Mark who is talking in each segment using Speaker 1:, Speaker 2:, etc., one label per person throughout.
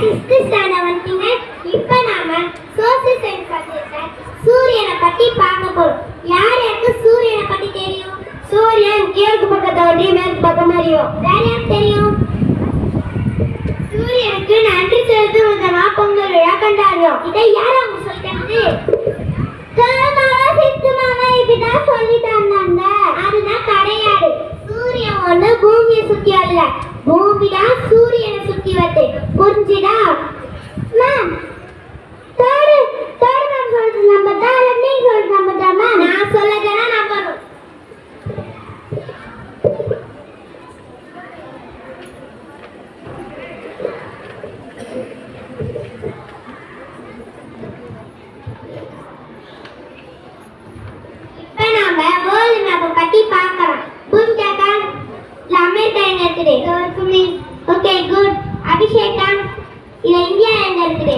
Speaker 1: 6th standard வந்துட்டீங்க. இப்போ நாம சோசியல் சயின்ஸ் சப்ஜெக்ட்ல சூரியனை பத்தி பார்க்க போறோம். யாருக்கு சூரியனை பத்தி தெரியும்? சூரியன் கிழக்கு பக்கத்தை ஒட்டி மேற்கு பக்கம் அறியும். வேற யாருக்கு தெரியும்? சூரியனுக்கு நன்றி செலுத்தும் விதமா பொங்கல் விழா கொண்டாடுறோம். இதை யார் அவங்க சொல்லிட்டாங்க? இப்படிதான் சொல்லிட்டாங்க. அதுதான் கிடையாது. சூரியன் ஒண்ணு பூமியை சுத்தி அல்ல, பூமிதான் சூரியனை சுத்தி வருது. புரிஞ்சுதா மேம்? தேர்ட் மேம் சொல்றது நம்பதா இல்ல நீ சொல்றது நம்பதா மேம்? நான் சொல்லதனா நம்பணும். இப்ப நாம வேர்ல்ட் மேப் பத்தி பார்க்கலாம். புரிஞ்சாக்கா? அமெரிக்கா எங்க இருக்குது? Okay good. அபிஷேகா, இல்ல இந்தியா எங்க இருக்குது?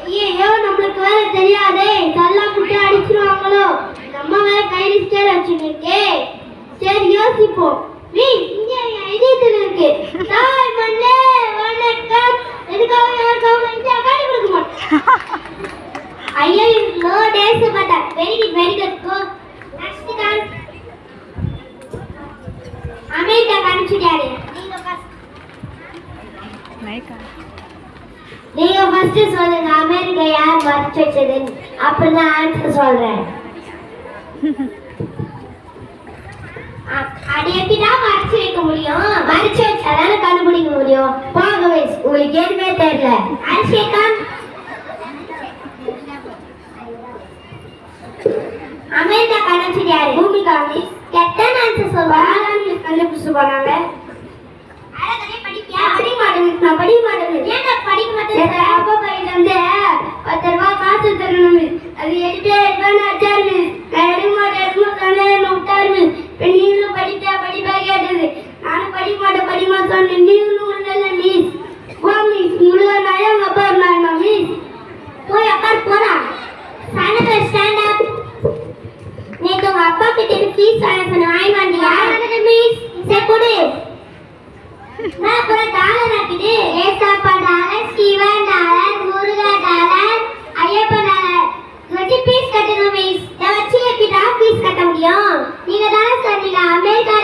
Speaker 1: ஐயோ நம்மளுக்கு வேற தெரியாதே. நல்லா புட்டு அடிச்சிருவாங்களோ. நம்ம வேற கையில ஸ்டேர் வச்சுருக்கு. சரி யோசிப்போம். இந்தியா இதயத்துல இருக்கு. தாய் மண்ணே வணக்கம். எதுக்காக யாருக்காக இந்தியா காட்டி கொடுக்க மாட்டோம். ஐயோ நோ டேஸ் பட்டா. Very good go. நெக்ஸ்ட் கான் அமெரிக்கா கண்டுபிடிச்சாரு. நீங்க ஃபர்ஸ்ட் சொல்லுங்க அமெரிக்கா யார் மறைச்சு வச்சது? அப்படிதான் ஆன்சர் சொல்றேன். அது எப்படிதான் மறைச்சு வைக்க முடியும்? மறைச்சு வச்சாதானே கண்டுபிடிக்க முடியும். போக வயசு உங்களுக்கு எதுவுமே தெரியல. அபிஷேகா அமெரிக்கா கண்டுபிடிச்சாரு. பூமிகா மிஸ் கரெக்டான ஆன்சர் சொல்லுவாங்க. மிஸ் கண்டுபிடிச்சு போனாங்க. அழகனே படிப்பியா? படிக்க மாட்டேன். நான் படிக்க மாட்டேன். ஏன் நான் படிக்க மாட்டேன்? அப்பா பையில இருந்து 10 ரூபாய் காசு தரணும் மிஸ். அது எடுத்தே எடுப்பேன்னு வச்சாரு மிஸ். நான் எடுக்க மாட்டேன் சொன்னேன் விட்டாரு மிஸ். இப்போ நீங்களும் படிப்பா கேட்டது. நானும் படிக்க மாட்டேன் சொன்னேன். நீங்களும் ஒன்றும் மிஸ். போ மிஸ். உங்களுக்கு நான் எங்க அப்பா இருந்தாங்க மிஸ். போய் அப்பா போறா. Stand stand up. நேத்து உங்க அப்பா கிட்ட ஃபீஸ் வாங்க வாங்கி வந்தியா மிஸ்? சரி கொடு. நான் அப்புறம் டாலர் ஆக்கிட்டு ஏசாப்பா டாலர், ஸ்டீவன் டாலர், முருகா டாலர், ஐயப்பா டாலர் வச்சு ஃபீஸ் கட்டணும் மிஸ். இதை வச்சு எப்படிடா ஃபீஸ் கட்ட முடியும்? நீங்க தானே சொன்னீங்க அமெரிக்கா